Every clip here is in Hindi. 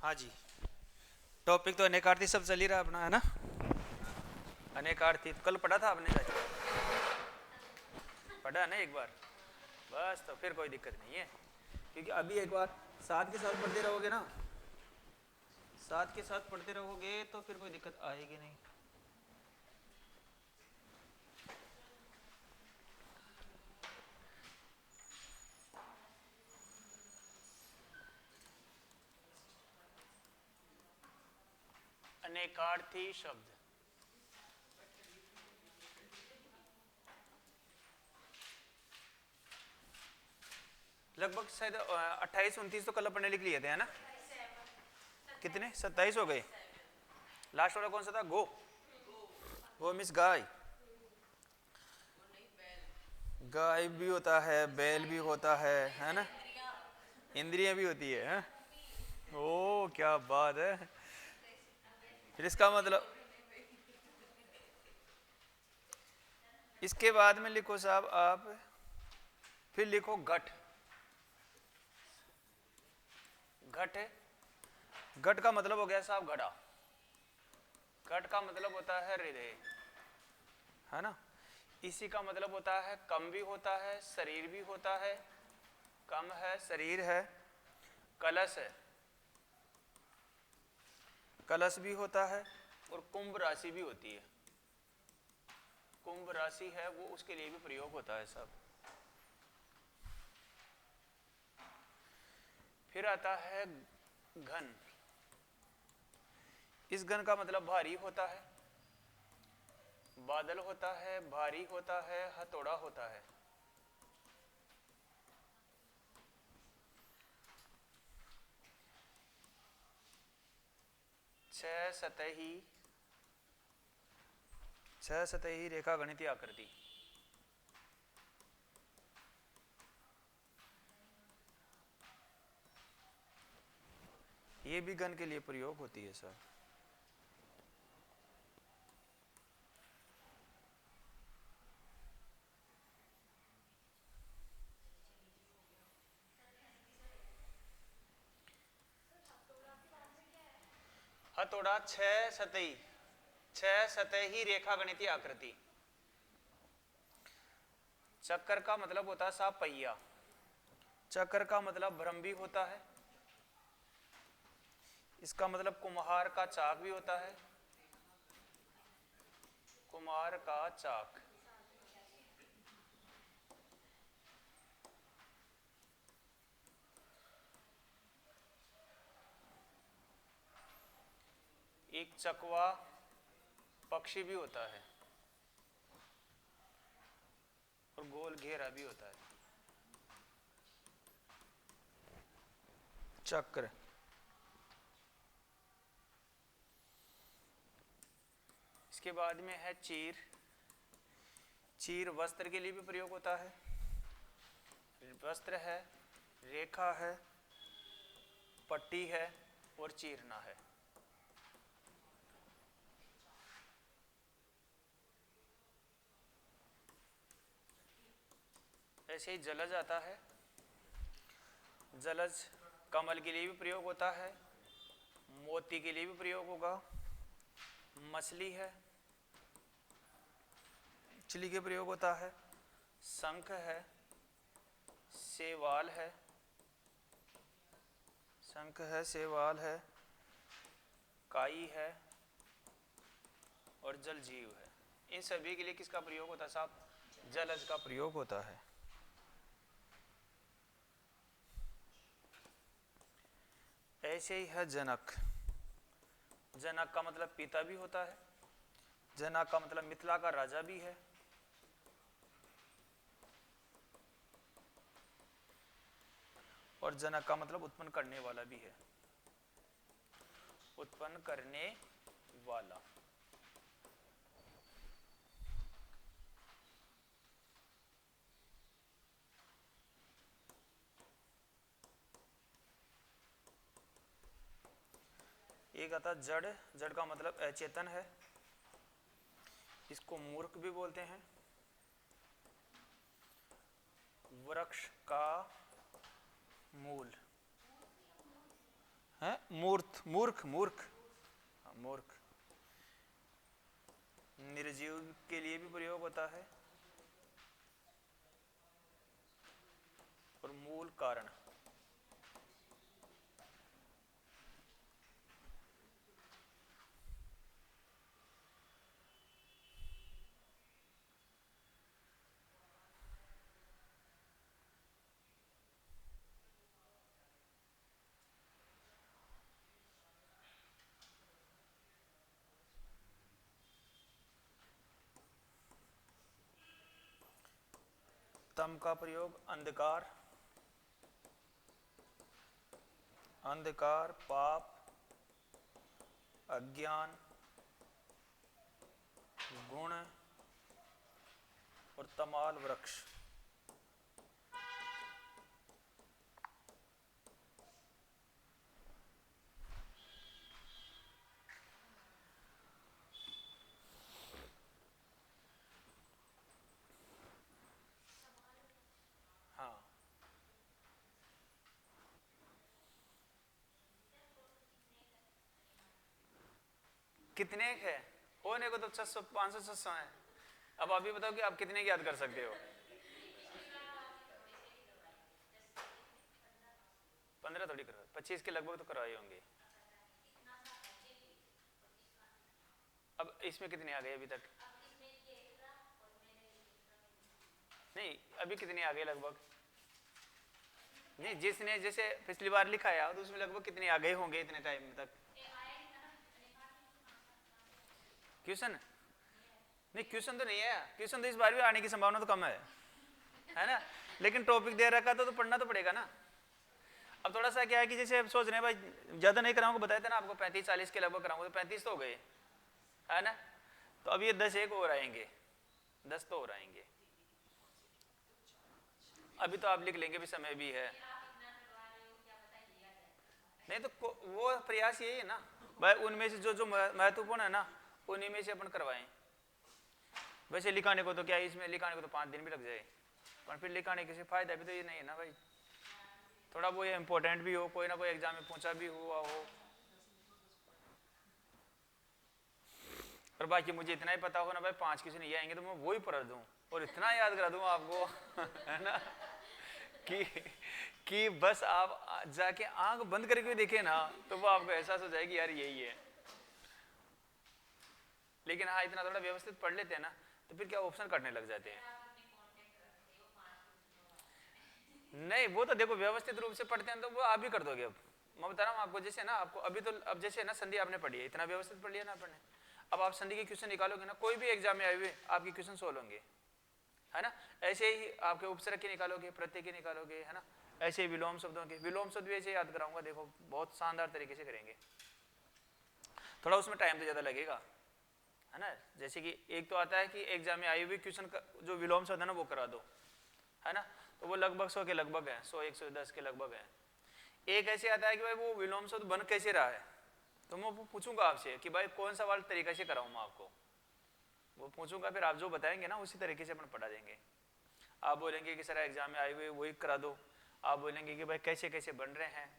हाँ जी। टॉपिक तो अनेकार्थी सब चल ही रहा अपना, है ना। अनेकार्थी कल पढ़ा था आपने, पढ़ा ना एक बार। बस तो फिर कोई दिक्कत नहीं है, क्योंकि अभी एक बार साथ के साथ पढ़ते रहोगे ना, साथ के साथ पढ़ते रहोगे तो फिर कोई दिक्कत आएगी नहीं। अनेकार्थी शब्द लगभग शायद 28-29 तो कल पढ़ने लिख लिए थे, है ना। कितने 27 हो गए। लास्ट वाला कौन सा था? गो, वो मीन्स गाय। गाय भी होता है, बैल भी होता है ना। इंद्रियां भी होती है। ओ क्या बात है। फिर इसका मतलब इसके बाद में लिखो साहब आप, फिर लिखो घट। घट है, घट का मतलब हो गया साहब घड़ा। घट का मतलब होता है हृदय, है ना। इसी का मतलब होता है कम भी होता है, शरीर भी होता है। कम है, शरीर है। कलश है, कलश भी होता है। और कुंभ राशि भी होती है। कुंभ राशि है वो, उसके लिए भी प्रयोग होता है सब। फिर आता है घन। इस घन का मतलब भारी होता है, बादल होता है, भारी होता है, हथौड़ा होता है। छह सतही रेखा गणितीय आकृति। ये भी घन के लिए प्रयोग होती है सर। हथौड़ा छह सतही रेखा गणितीय आकृति। चक्कर का मतलब होता है साहब पहिया। चक्कर का मतलब भ्रम भी होता है। इसका मतलब कुम्हार का चाक भी होता है। कुम्हार का चाक। एक चकवा पक्षी भी होता है, और गोल घेरा भी होता है। चक्र। इसके बाद में है चीर। चीर वस्त्र के लिए भी प्रयोग होता है। वस्त्र है, रेखा है, पट्टी है, और चीरना है। ऐसे ही जलज आता है। जलज कमल के लिए भी प्रयोग होता है, मोती के लिए भी प्रयोग होगा। मछली है, मछली के प्रयोग होता है। शंख है, सेवाल है, शंख है, सेवाल है, काई है, और जल जीव है। इन सभी के लिए किसका प्रयोग होता है साहब? जलज का प्रयोग होता है। ऐसे ही है जनक। जनक का मतलब पिता भी होता है। जनक का मतलब मिथिला का राजा भी है। और जनक का मतलब उत्पन्न करने वाला भी है। उत्पन्न करने वाला। एक आता जड़। जड़ का मतलब अचेतन है। इसको मूर्ख भी बोलते हैं। वृक्ष का मूल, है मूर्ख, मूर्ख, मूर्ख, मूर्ख। निर्जीव के लिए भी प्रयोग होता है और मूल कारण। तम का प्रयोग अंधकार, अंधकार, पाप, अज्ञान, गुण और तमाल वृक्ष। हाँ, कितने है होने को तो 600 500 600 है। अब आप भी बताओ कि आप कितने की याद कर सकते हो? 15 थोड़ी करवाए, 25 के लगभग तो करवाए होंगे। अब इसमें कितने आ गए अभी तक? नहीं, अभी कितने आ गए लगभग? नहीं, जिसने जैसे पिछली बार लिखा है तो उसमें लगभग कितने आ गए होंगे इतने टाइम तक? क्वेश्चन नहीं, क्वेश्चन तो नहीं है। क्वेश्चन तो इस बार भी आने की संभावना तो कम है ना, लेकिन टॉपिक दे रखा तो पढ़ना तो पड़ेगा ना। अब थोड़ा सा क्या है कि जैसे सोच रहे हैं भाई ज्यादा नहीं कराऊंगा, बताया था ना आपको 35-40 के लगभग कराऊंगा, तो 35 तो हो गए है ना। तो अब ये 10 एक और आएंगे, 10 तो और आएंगे। अभी तो आप लिख लेंगे भी, समय भी है। नहीं तो वो प्रयास यही है ना भाई, उनमें से जो जो महत्वपूर्ण है ना उन्हीं में से अपन करवाएं। वैसे लिखाने को तो क्या है, इसमें लिखाने को तो 5 दिन भी लग जाए, पर फिर लिखाने के से फायदा भी तो ये नहीं है ना भाई, थोड़ा वो ये इम्पोर्टेंट भी हो, कोई ना कोई एग्जाम में पूछा भी हुआ हो। और बाकी मुझे इतना ही पता हो ना भाई, 5 क्वेश्चन ये आएंगे तो मैं वो ही पढ़ दूं और इतना याद करा दूं आपको है ना कि बस आप जाके आंख बंद करके देखे ना तो वो आपको एहसास हो जाएगी यार यही है। लेकिन हाँ, इतना थोड़ा व्यवस्थित पढ़ लेते हैं ना तो फिर क्या ऑप्शन काटने लग जाते हैं। नहीं, वो तो देखो व्यवस्थित रूप से पढ़ते हैं तो वो आप भी कर दोगे। अब मैं बता रहा हूँ आपको, जैसे ना आपको अभी तो अब जैसे ना संधि आपने पढ़ी है, इतना व्यवस्थित पढ़ लिया ना आपने, अब आप संधि के क्वेश्चन निकालोगे ना, कोई भी एग्जाम में आए हुए आपके क्वेश्चन सोल्व होंगे है ना। ऐसे ही आपके उपसर्ग के निकालोगे, प्रत्यय के निकालोगे है ना, ऐसे ही विलोम शब्दों के, विलोम शब्द भी ऐसे याद कराऊंगा, देखो बहुत शानदार तरीके से करेंगे। थोड़ा उसमें टाइम तो ज्यादा लगेगा है ना। जैसे कि एक तो आता है कि एग्जाम में आई हुई क्वेश्चन का जो विलोम शब्द है ना वो करा दो है ना, तो वो लगभग 100 के लगभग है, 100-110 के लगभग है। एक ऐसे आता है कि भाई वो विलोम शब्द बन कैसे रहा है, तो मैं पूछूंगा आपसे कि भाई कौन सा वाला तरीका से कराऊं मैं आपको, वो पूछूंगा, फिर आप जो बताएंगे ना उसी तरीके से अपन पढ़ा देंगे। आप बोलेंगे कि सर एग्जाम में आए हुए वही करा दो, आप बोलेंगे कि भाई कैसे कैसे बन रहे हैं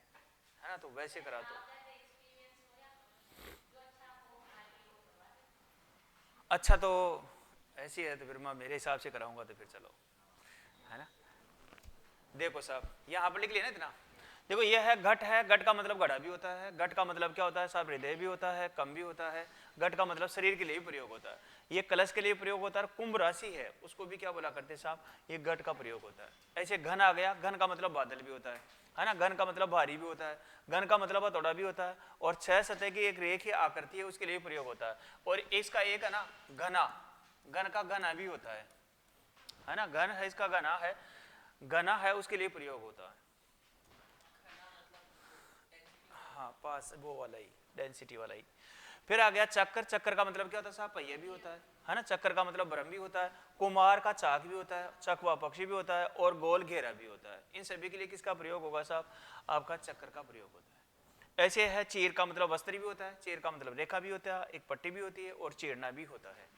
है ना, तो वैसे करा दो। अच्छा, तो ऐसी है तो फिर मैं मेरे हिसाब से कराऊंगा, तो फिर चलो है ना। देखो साहब यहाँ पर लिख लिया ना इतना, देखो ये है घट, है घट का मतलब घड़ा भी होता है, घट का मतलब क्या होता है साहब, हृदय भी होता है, कम भी होता है, घट का मतलब शरीर के लिए भी प्रयोग होता है, ये कलश के लिए प्रयोग होता है। कुंभ राशि है उसको भी क्या बोला करते हैं साहब, ये घट का प्रयोग होता है। ऐसे घन आ गया, घन का मतलब बादल भी होता है ना, घन का मतलब भारी भी होता है, घन का मतलब हथौड़ा भी होता है, और 6 सतह की एक रेखीय आकृति है उसके लिए प्रयोग होता है। और इसका एक है ना घना, घन का घना भी होता है ना, घन है इसका घना है, घना है उसके लिए प्रयोग होता है। हाँ, पास वो वाला ही, डेंसिटी वाला ही। फिर आ गया चक्कर, चक्कर का मतलब क्या होता है साहब, पहिया भी होता है ना, चक्कर का मतलब ब्रह्म भी होता है, कुमार का चाक भी होता है, चकवा पक्षी भी होता है, और गोल घेरा भी होता है। इन सभी के लिए किसका प्रयोग होगा साहब, आपका चक्कर का प्रयोग होता है। ऐसे है चीर का मतलब वस्त्र भी होता है, चीर का मतलब रेखा भी होता है, एक पट्टी भी होती है, और चीरना भी होता है।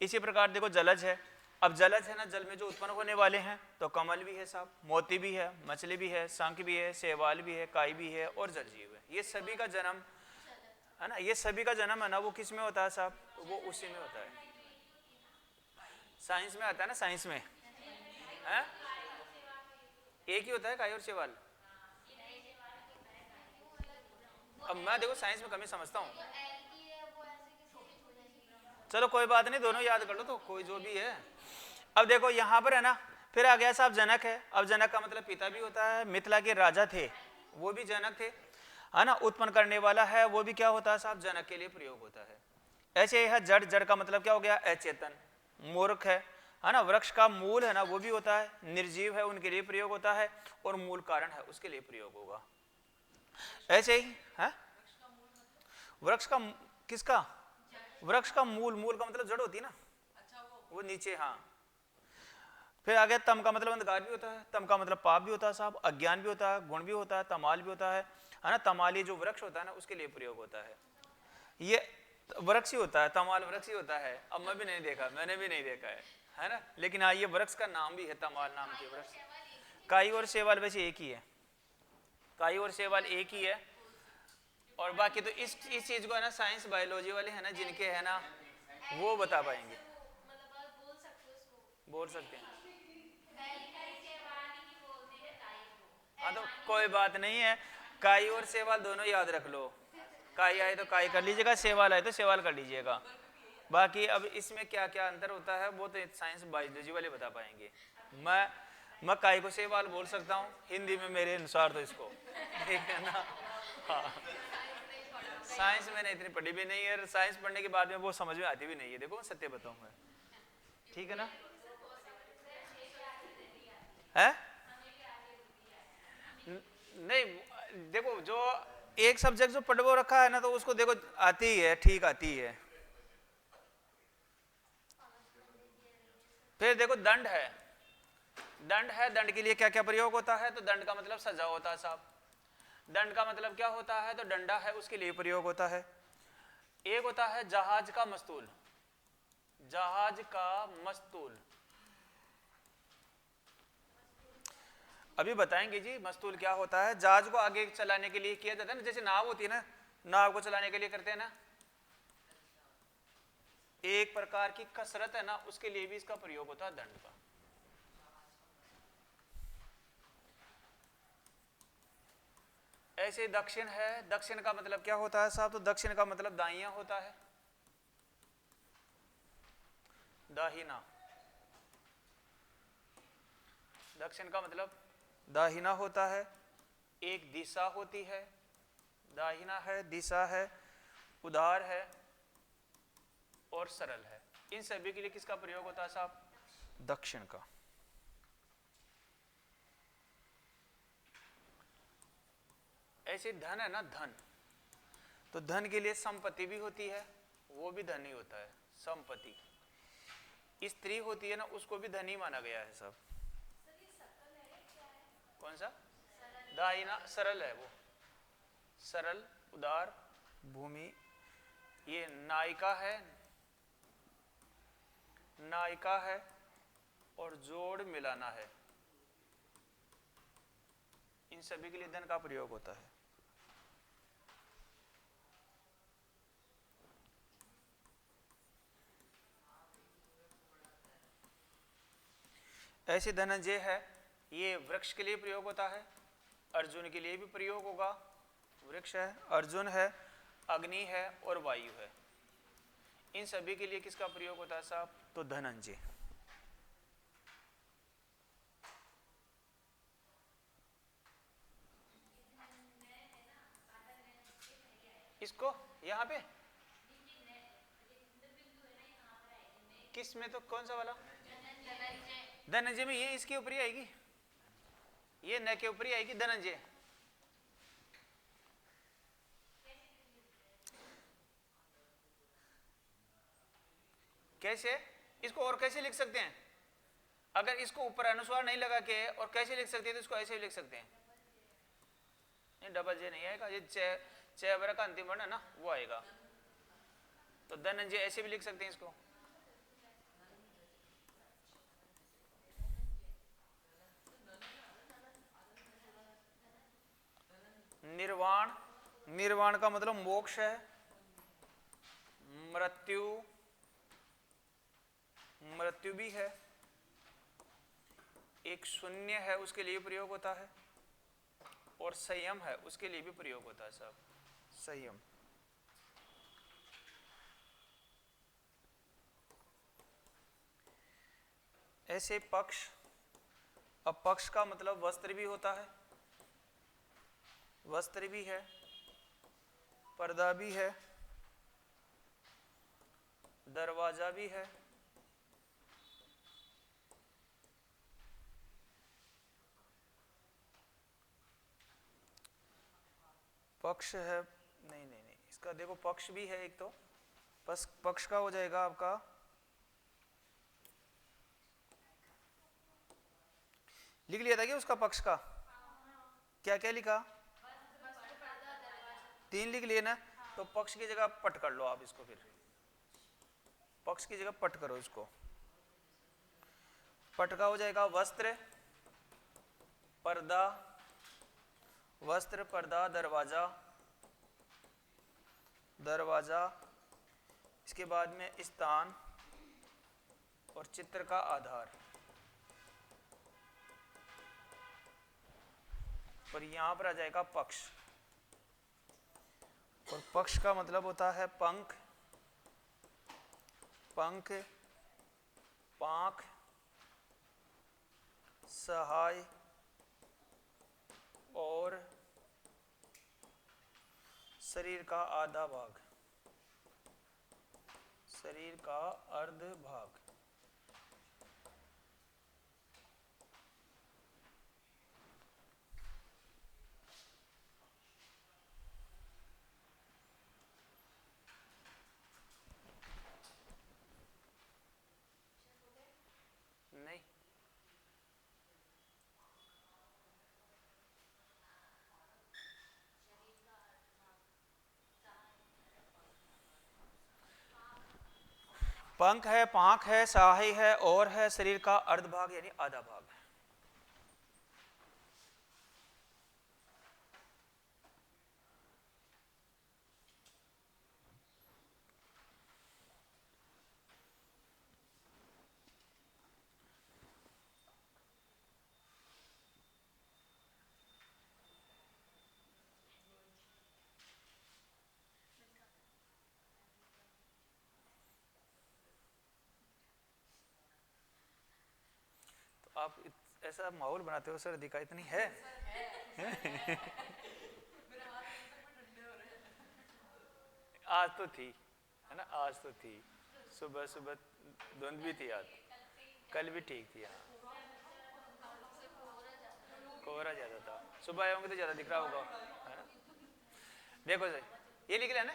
इसी प्रकार देखो जलज है, अब जलज है ना, जल में जो उत्पन्न होने वाले हैं तो कमल भी है साहब, मोती भी है, मछली भी है, शंख भी है, शैवाल भी है, काई भी है, और जलजीव है। ये सभी का जन्म है ना, ये सभी का जन्म है ना, वो किस में होता है साहब? वो उसी में होता है, साइंस में आता है ना, साइंस में है एक ही होता है काई और शैवाल। अब मैं देखो साइंस में कमी समझता हूँ, चलो कोई बात नहीं, दोनों याद कर लो तो कोई जो भी है। अब देखो यहाँ पर है ना, फिर आ गया साहब जनक है। अब जनक का मतलब पिता भी होता है, मिथिला के राजा थे वो भी जनक थे, है ना। उत्पन्न करने वाला है वो भी क्या होता है साहब? जनक के लिए प्रयोग होता है। ऐसे है जड़, जड़ का मतलब क्या हो गया? अचेतन। मूर्ख है ना। वृक्ष का मूल है ना, वो भी होता है, निर्जीव है उनके लिए प्रयोग होता है, और मूल कारण है उसके लिए प्रयोग होगा। ऐसे ही है वृक्ष का, किसका? वृक्ष का मूल, मूल का मतलब जड़ होती है ना, वो नीचे। हाँ, फिर आगे तम का मतलब अंधकार भी होता है, तम का मतलब पाप भी होता है साहब, अज्ञान भी होता है, गुण भी होता है, तमाल भी होता है ना। तमाली जो वृक्ष होता है ना उसके लिए प्रयोग होता है। ये वृक्ष ही होता है, तमाल वृक्ष ही होता है। अब मैं भी नहीं देखा, मैंने भी नहीं देखा है ना, लेकिन हाँ ये वृक्ष का नाम भी है, तमाल नाम के वृक्ष। काई और शैवाल वैसे एक ही है, काई और शैवाल एक ही है। और बाकी तो इस चीज को है ना साइंस बायोलॉजी वाले है ना जिनके है ना वो बता पाएंगे, बोल सकते हैं। हाँ तो कोई बात नहीं है, काई और शैवाल दोनों याद रख लो। काई आए तो काई कर लीजिएगा, शैवाल आए तो शैवाल कर लीजिएगा। बाकी अब इसमें क्या क्या अंतर होता है वो तो साइंस बायोलॉजी वाले बता पाएंगे। मैं काई को शैवाल बोल सकता हूँ हिंदी में मेरे अनुसार तो इसको, ठीक है ना। हाँ, साइंस मैंने इतनी पढ़ी भी नहीं है, साइंस पढ़ने के बाद में वो समझ में आती भी नहीं है। देखो मैं सत्य बताऊंगा, ठीक है ना। है नहीं, देखो जो एक सब्जेक्ट जो पढ़ वो रखा है ना तो उसको देखो आती ही है, ठीक आती है। फिर देखो दंड है, दंड है, दंड के लिए क्या क्या प्रयोग होता है? तो दंड का मतलब सजा होता है साहब। दंड का मतलब क्या होता है? तो डंडा है उसके लिए प्रयोग होता है। एक होता है जहाज का मस्तूल, जहाज का मस्तूल अभी बताएंगे जी। मस्तूल क्या होता है? जहाज को आगे चलाने के लिए किया जाता है ना, जैसे नाव होती है ना, नाव को चलाने के लिए करते हैं ना, एक प्रकार की कसरत है ना, उसके लिए भी इसका प्रयोग होता है दंड का। ऐसे दक्षिण है, दक्षिण का मतलब क्या होता है साहब? तो दक्षिण का मतलब दाहिया होता है, दाहिना। दक्षिण का मतलब दाहिना होता है, एक दिशा होती है, दाहिना है, दिशा है, उदार है और सरल है। इन सभी के लिए किसका प्रयोग होता है साहब? दक्षिण का। ऐसे धन है ना, धन, तो धन के लिए संपत्ति भी होती है, वो भी धन ही होता है, संपत्ति। स्त्री होती है ना, उसको भी धन ही माना गया है सब। कौन सा? दाहिना सरल है, वो सरल, उदार, भूमि। ये नायिका है, नायिका है और जोड़ मिलाना है, इन सभी के लिए धन का प्रयोग होता है। ऐसे धनंजय है, ये वृक्ष के लिए प्रयोग होता है, अर्जुन के लिए भी प्रयोग होगा। वृक्ष है, अर्जुन है, अग्नि है और वायु है, इन सभी के लिए किसका प्रयोग होता है साहब? तो धनंजय। इसको यहाँ पे किस में? तो कौन सा वाला? धनंजय में ये इसके ऊपर ही आएगी, ये न के ऊपर ही आएगी धनंजय। कैसे? इसको और कैसे लिख सकते हैं? अगर इसको ऊपर अनुस्वार नहीं लगा के और कैसे लिख सकते हैं तो इसको ऐसे ही लिख सकते हैं। नहीं, डबल जे नहीं आएगा, ये च वर्ण का अंतिम वर्ण है ना, वो आएगा। तो धनंजय ऐसे भी लिख सकते हैं इसको। निर्वाण निर्वाण का मतलब मोक्ष है, मृत्यु, मृत्यु भी है, एक शून्य है उसके लिए प्रयोग होता है, और संयम है उसके लिए भी प्रयोग होता है सब। संयम, ऐसे पक्ष। अब पक्ष का मतलब वस्त्र भी होता है, वस्त्र भी है, पर्दा भी है, दरवाजा भी है, पक्ष है, नहीं नहीं नहीं, इसका देखो पक्ष भी है एक तो, बस पक्ष का हो जाएगा आपका लिख लिया था क्या उसका पक्ष का, क्या क्या लिखा, 3 लिख लिए ना, तो पक्ष की जगह पट कर लो आप इसको, फिर पक्ष की जगह पट करो इसको, पट का हो जाएगा वस्त्र, पर्दा, वस्त्र, पर्दा, दरवाजा, दरवाजा, इसके बाद में स्थान और चित्र का आधार। और यहां पर आ जाएगा पक्ष, और पक्ष का मतलब होता है पंख, पंख, पांख, सहाय और शरीर का आधा भाग, शरीर का अर्ध भाग। नहीं, पंख है, पांख है, सहाय है और है शरीर का अर्ध भाग यानी आधा भाग। आप ऐसा माहौल बनाते हो सर्दी का, इतनी है आज तो थी, है ना, आज तो थी, सुबह सुबह धुंध भी थी, आज कल भी ठीक थी, हाँ कोहरा ज्यादा था, सुबह आए होंगे तो ज्यादा दिख रहा होगा, है ना। देखो सही ये लिख लेना,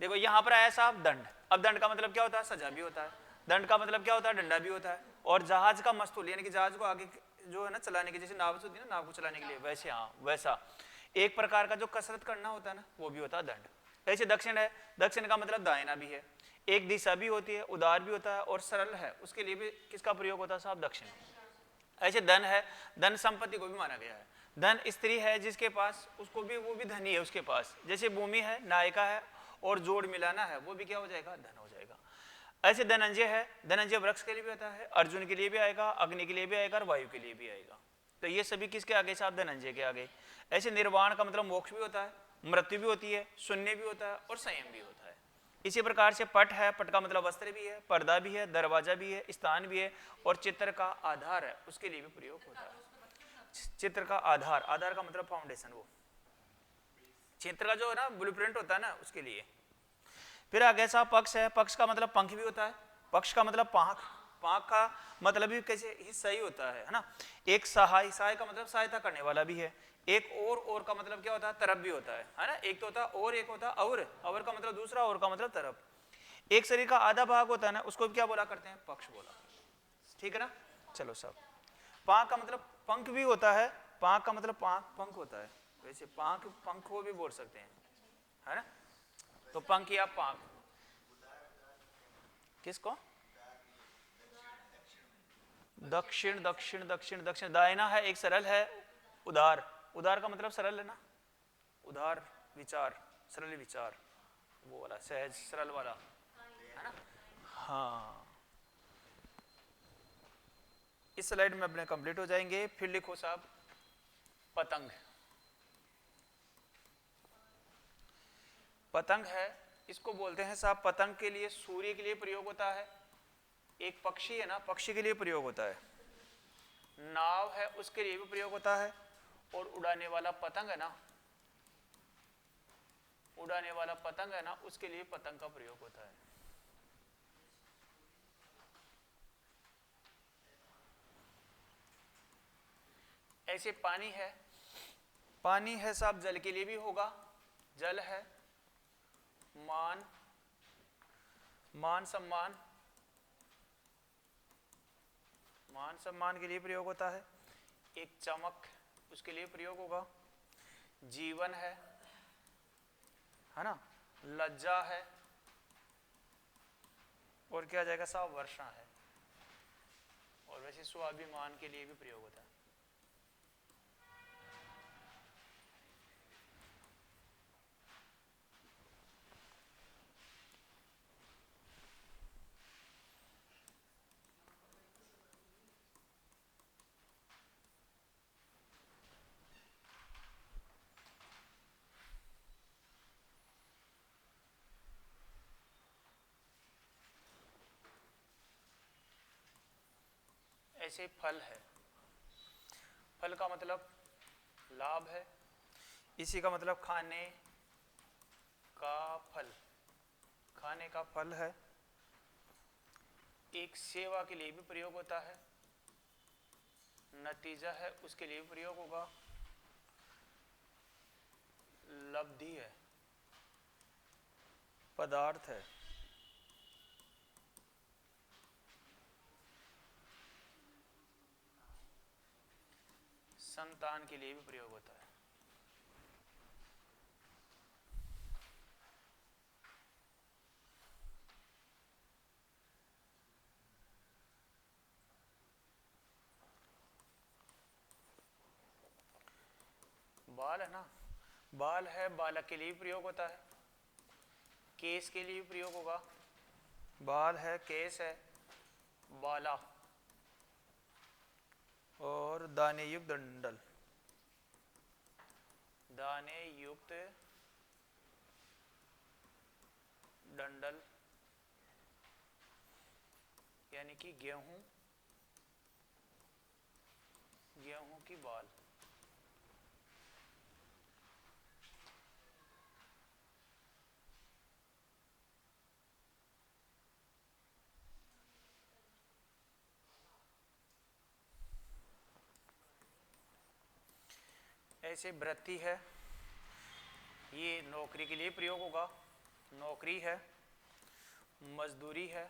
देखो यहाँ पर आया साहब दंड। अब दंड का मतलब क्या होता है, सजा भी होता है, दंड का मतलब क्या होता है, डंडा भी होता है। और जहाज का मस्तूल यानी कि जहाज को आगे जो है ना चलाने के, जैसे नाव होती है ना, नाव को चलाने के लिए, वैसे हाँ वैसा एक प्रकार का जो कसरत करना होता है ना, वो भी होता है दंड। ऐसे दक्षिण है, दक्षिण का मतलब दाहिना भी है, एक दिशा भी होती है, उदार भी होता है और सरल है, उसके लिए भी किसका प्रयोग होता है साहब, दक्षिण। ऐसे धन है, धन संपत्ति को भी माना गया है, धन स्त्री है जिसके पास, उसको भी, वो भी धनी है उसके पास, जैसे भूमि है, नायिका है और जोड़ मिलाना है, वो भी क्या हो जाएगा, धन हो जाएगा। ऐसे धनंजय है, धनंजय वृक्ष के लिए भी आता है, अर्जुन के लिए भी आएगा, अग्नि के लिए भी आएगा और वायु के लिए भी आएगा, तो ये सभी किसके आगे साहब, धनंजय के आगे। ऐसे निर्वाण का मतलब मोक्ष भी होता है, मृत्यु भी होती है, शून्य भी होता है और संयम भी होता है। इसी प्रकार से पट है, पट का मतलब वस्त्र भी है, पर्दा भी है, दरवाजा भी है, स्थान भी है और चित्र का आधार है, उसके लिए भी प्रयोग होता है। चित्र का आधार, आधार का मतलब फाउंडेशन, वो चित्र का जो है ना ब्लूप्रिंट होता है ना, उसके लिए। फिर आगे साहब पक्ष है, पक्ष का मतलब पंख भी होता है, पक्ष का मतलब पांख, पांख का मतलब भी कैसे हिस्सा ही होता है ना। एक सहाय, सहाय का मतलब सहायता करने वाला भी है, एक और का मतलब क्या होता है, तरफ भी होता है ना, एक तो होता है और, एक होता है और का मतलब दूसरा, और का मतलब तरफ। एक शरीर का आधा भाग होता है ना, उसको क्या बोला करते हैं, पक्ष बोला, ठीक है ना। चलो साहब, पांख का मतलब पंख भी होता है, पांख का मतलब पंख होता है, वैसे पांख पंख को भी बोल सकते हैं, है ना। तो पंख या पांख, किसको, दक्षिण दक्षिण दक्षिण दक्षिण, दाहिना है, एक सरल है, उदार, उदार का मतलब सरल है ना, उदार विचार, सरल विचार, वो वाला सहज सरल वाला, है ना। हाँ, इस स्लाइड में अपने कंप्लीट हो जाएंगे। फिर लिखो साहब पतंग। पतंग है, इसको बोलते हैं साहब, पतंग के लिए सूर्य के लिए प्रयोग होता है। एक पक्षी है ना, पक्षी के लिए प्रयोग होता है। नाव है, उसके लिए भी प्रयोग होता है। और उड़ाने वाला पतंग है ना, उड़ाने वाला पतंग है ना, उसके लिए पतंग का प्रयोग होता है। ऐसे पानी है, पानी है साहब, जल के लिए भी होगा, जल है। मान, मान सम्मान, मान सम्मान के लिए प्रयोग होता है। एक चमक, उसके लिए प्रयोग होगा। जीवन है ना, लज्जा है, और क्या आ जाएगा साहब, वर्षा है। और वैसे स्वाभिमान के लिए भी प्रयोग होता है। ऐसे फल है, फल का मतलब लाभ है। इसी का मतलब खाने का फल, खाने का फल है। एक सेवा के लिए भी प्रयोग होता है। नतीजा है, उसके लिए भी प्रयोग होगा। लब्धि है, पदार्थ है। संतान के लिए भी प्रयोग होता है। बाल है ना, बाल है, बालक के लिए भी प्रयोग होता है। केस के लिए भी प्रयोग होगा। बाल है, केस है, बाला। और दाने युक्त दंडल, दाने युक्त डंडल, यानी कि गेहूं, गेहूं की बाल। ऐसे वृत्ति है, ये नौकरी के लिए प्रयोग होगा। नौकरी है, मजदूरी है,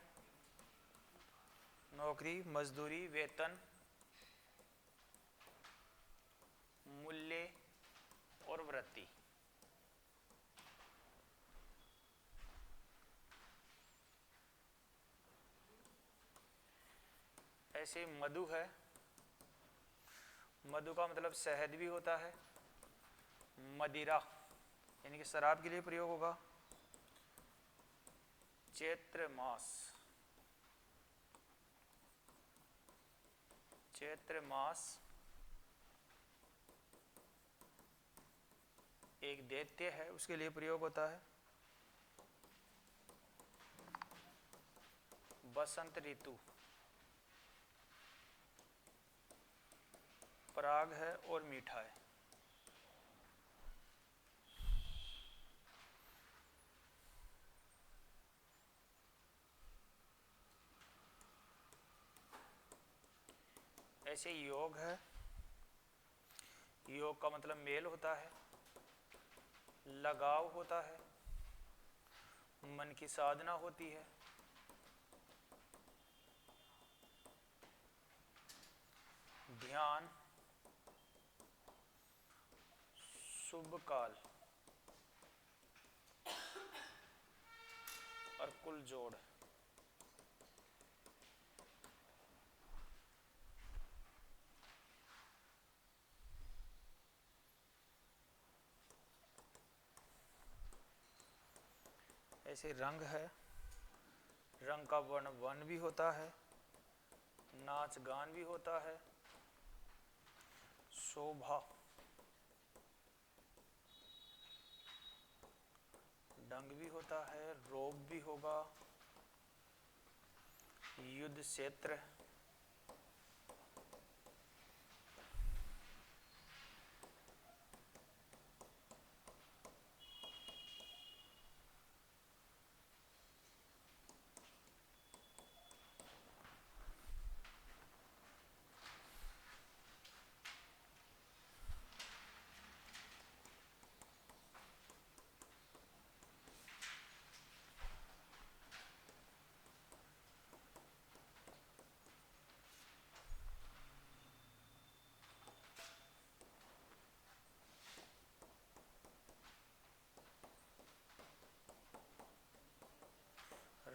नौकरी, मजदूरी, वेतन, मूल्य और वृत्ति। ऐसे मधु है, मधु का मतलब शहद भी होता है। मदिरा, यानी कि शराब के लिए प्रयोग होगा। चैत्र मास, चैत्र मास एक दैत्य है, उसके लिए प्रयोग होता है। बसंत ऋतु, पराग है और मीठा है। ऐसे योग है, योग का मतलब मेल होता है, लगाव होता है, मन की साधना होती है। ध्यान, शुभ काल और कुल जोड़। ऐसे रंग है, रंग का वर्ण वन भी होता है, नाच गान भी होता है, शोभा डंग भी होता है, रोब भी होगा, युद्ध क्षेत्र,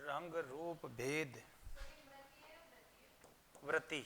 रंग रूप भेद, वृत्ति,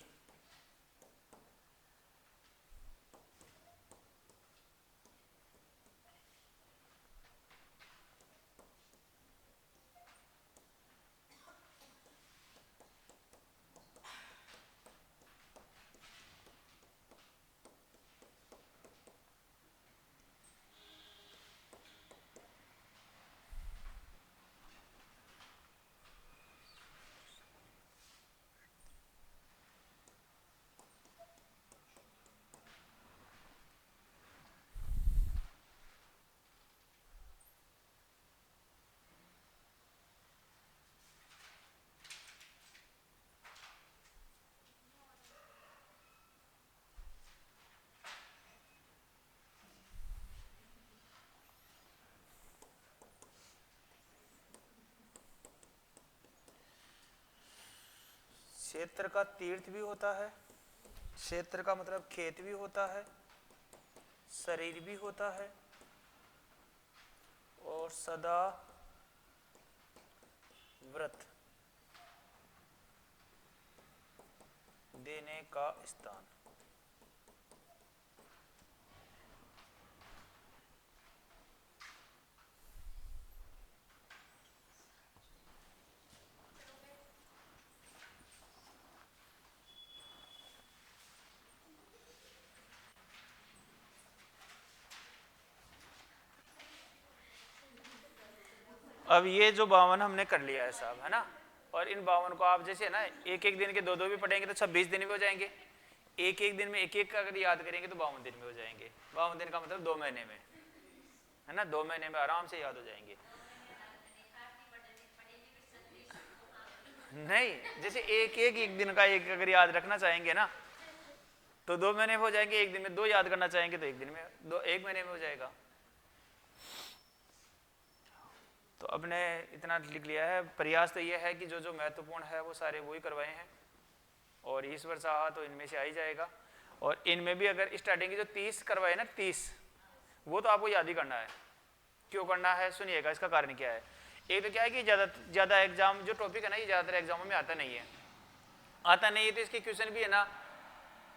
क्षेत्र का तीर्थ भी होता है, क्षेत्र का मतलब खेत भी होता है, शरीर भी होता है, और सदा व्रत देने का स्थान। अब ये जो 52 हमने कर लिया है साहब, है ना, और इन 52 को आप जैसे ना एक एक दिन के दो दो भी पढ़ेंगे तो 26 दिन में हो जाएंगे, एक एक दिन में एक एक अगर याद करेंगे तो 52 दिन में हो जाएंगे। 52 दिन का मतलब 2 महीने में, है ना, 2 महीने में आराम से याद हो जाएंगे। नहीं, जैसे एक दिन का एक अगर याद रखना चाहेंगे ना तो 2 महीने में हो जाएंगे, एक दिन में 2 याद करना चाहेंगे तो एक दिन में 1 महीने में हो जाएगा। तो अब ने इतना लिख लिया है। प्रयास तो ये है कि जो जो महत्वपूर्ण है वो सारे वही करवाए हैं, और ईश्वर चाहा तो इनमें से आ ही जाएगा। और इनमें भी अगर स्टार्टिंग की जो 30 करवाए ना 30, वो तो आपको याद ही करना है। क्यों करना है सुनिएगा, इसका कारण क्या है। एक तो क्या है कि ज़्यादा एग्जाम जो टॉपिक है ना ये ज़्यादातर एग्जामों में आता नहीं है, तो इसके क्वेश्चन भी है ना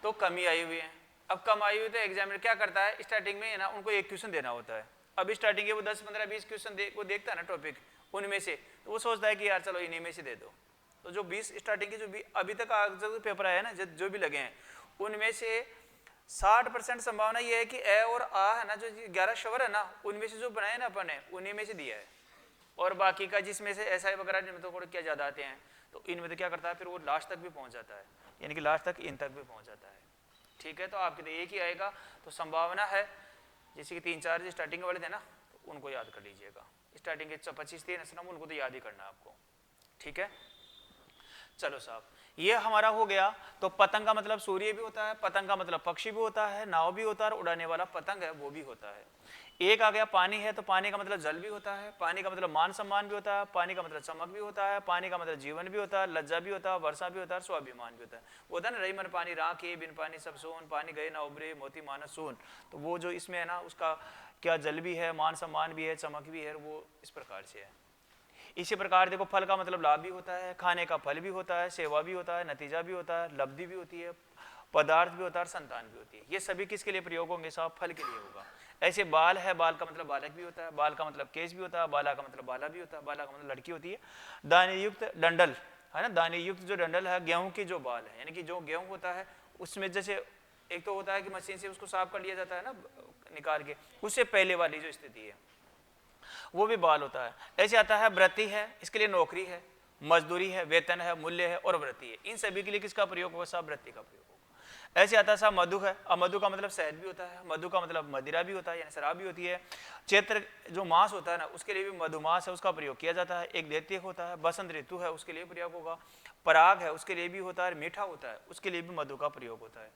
तो कम ही आई हुई है। अब कम आई हुई तो एग्जामिनर क्या करता है स्टार्टिंग में है ना उनको एक क्वेश्चन देना होता है। अब स्टार्टिंग के वो 10 15 20 क्वेश्चन वो देखता है ना टॉपिक, उनमें से तो वो सोचता है कि यार चलो इन्हीं में से दे दो। तो जो 20 स्टार्टिंग के जो भी अभी तक जो पेपर आया है ना जो भी लगे हैं उनमें से 60% संभावना ये है कि ए और आ है ना जो 11 शवर है ना उनमें से जो बनाए ना अपन ने उन्हीं में से दिया है। और बाकी का जिसमें से एसआई वगैरह जिनमें तो क्या ज़्यादा आते हैं तो इनमें तो क्या करता है फिर वो लास्ट तक भी पहुंच जाता है, यानी कि लास्ट तक इन तक भी पहुंच जाता है। ठीक है, तो आपके तो एक ही आएगा, तो संभावना है जैसे कि 3 4 जो स्टार्टिंग वाले थे ना तो उनको याद कर लीजिएगा। स्टार्टिंग के 25 थे ना उनको तो याद ही करना है आपको। ठीक है, चलो साहब ये हमारा हो गया। तो पतंग का मतलब सूर्य भी होता है, पतंग का मतलब पक्षी भी होता है, नाव भी होता है, और उड़ाने वाला पतंग है वो भी होता है। एक आ गया पानी है, तो पानी का मतलब जल भी होता है, पानी का मतलब मान सम्मान भी होता है, पानी का मतलब चमक भी होता है, पानी का मतलब जीवन भी होता है, लज्जा भी होता है, वर्षा भी होता है, स्वाभिमान भी होता है। वो था ना रही मन पानी राखे बिन पानी सब सोन, पानी गए ना उभरे मोती मानस सोन। तो वो जो इसमें है ना उसका क्या जल भी है, मान सम्मान भी है, चमक भी है, वो इस प्रकार से है। इसी प्रकार देखो फल का मतलब लाभ भी होता है, खाने का फल भी होता है, सेवा भी होता है, नतीजा भी होता है, लब्धि भी होती है, पदार्थ भी होता है, संतान भी होती है। ये सभी किसके लिए प्रयोग होंगे साहब, फल के लिए होगा। ऐसे बाल है, बाल का मतलब बालक भी होता है, बाल का मतलब केस भी होता है, बाला का मतलब बाला भी होता है, बाला का मतलब लड़की होती है। दाने युक्त डंडल है ना, दाने युक्त जो डंडल है गेहूं के जो बाल है, यानी कि जो गेहूं होता है उसमें जैसे एक तो होता है कि मशीन से उसको साफ कर लिया जाता है ना निकाल के, उससे पहले वाली जो स्थिति है वो भी बाल होता है। ऐसे आता है वृत्ति है, इसके लिए नौकरी है, मजदूरी है, वेतन है, मूल्य है और वृत्ति है। इन सभी के लिए किसका प्रयोग होगा साहब? वृत्ति का प्रयोग होगा। ऐसे आता है साहब मधु है, अब मधु का मतलब शहद भी होता है, मधु का मतलब मदिरा भी होता है यानी शराब भी होती है। चैत्र जो मास होता है ना उसके लिए भी मधुमास है, उसका प्रयोग किया जाता है। एक दैत्य होता है, बसंत ऋतु है उसके लिए प्रयोग होगा, पराग है उसके लिए भी होता है, मीठा होता है उसके लिए भी मधु का प्रयोग होता है।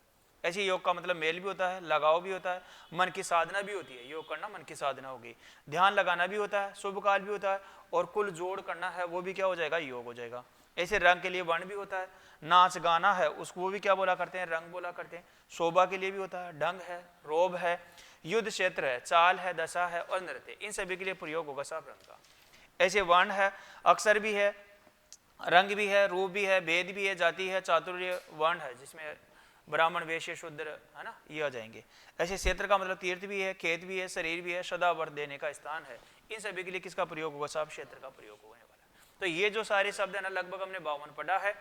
ऐसे योग का मतलब मेल भी होता है, लगाव भी होता है, मन की साधना भी होती है, योग करना मन की साधना होगी, ध्यान लगाना भी होता है, शुभ काल भी होता है और कुल जोड़ करना है वो भी क्या हो जाएगा? योग हो जाएगा। ऐसे रंग के लिए वर्ण भी होता है, नाच गाना है उसको वो भी क्या बोला करते हैं? रंग बोला करते हैं। शोभा के लिए भी होता है, ढंग है, रोब है, युद्ध क्षेत्र है, चाल है, दशा है और नृत्य, इन सभी के लिए प्रयोग होगा साहब रंग का। ऐसे वर्ण है, अक्षर भी है, रंग भी है, रूप भी है, भेद भी है, जाति है, चातुर्य वर्ण है जिसमें ब्राह्मण वैश्य शूद्र है ना ये आ जाएंगे। ऐसे क्षेत्र का मतलब तीर्थ भी है, खेत भी है, शरीर भी है, सदावर्त देने का स्थान है। इन सभी के लिए किसका प्रयोग होगा साहब? क्षेत्र का प्रयोग होने वाला है। तो ये जो सारे शब्द है ना लगभग हमने 52 पढ़ा है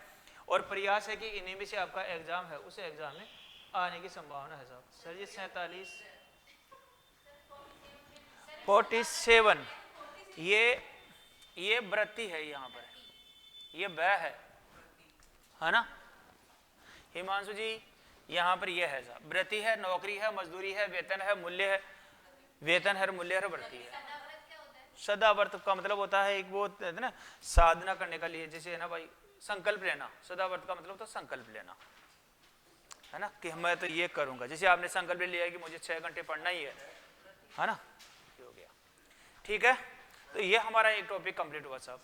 और प्रयास है कि इन्हीं में से आपका एग्जाम है उस एग्जाम में आने की संभावना है साहब। सर जी 47 47 ये वृत्ति है, यहाँ पर ये वह है ना हिमांशु जी, यहाँ पर ये है साहब वृत्ति है, नौकरी है, मजदूरी है, वेतन है, मूल्य है, वेतन है, मूल्य है, वृत्ति है। सदावर्त का मतलब होता है एक वो है ना साधना करने का लिए, जैसे है ना भाई संकल्प लेना। सदावर्त का मतलब होता है संकल्प लेना है ना कि मैं तो ये करूंगा, जैसे आपने संकल्प लिया है कि मुझे 6 घंटे पढ़ना ही है ना, हो गया। ठीक है, तो ये हमारा एक टॉपिक कंप्लीट हुआ साहब।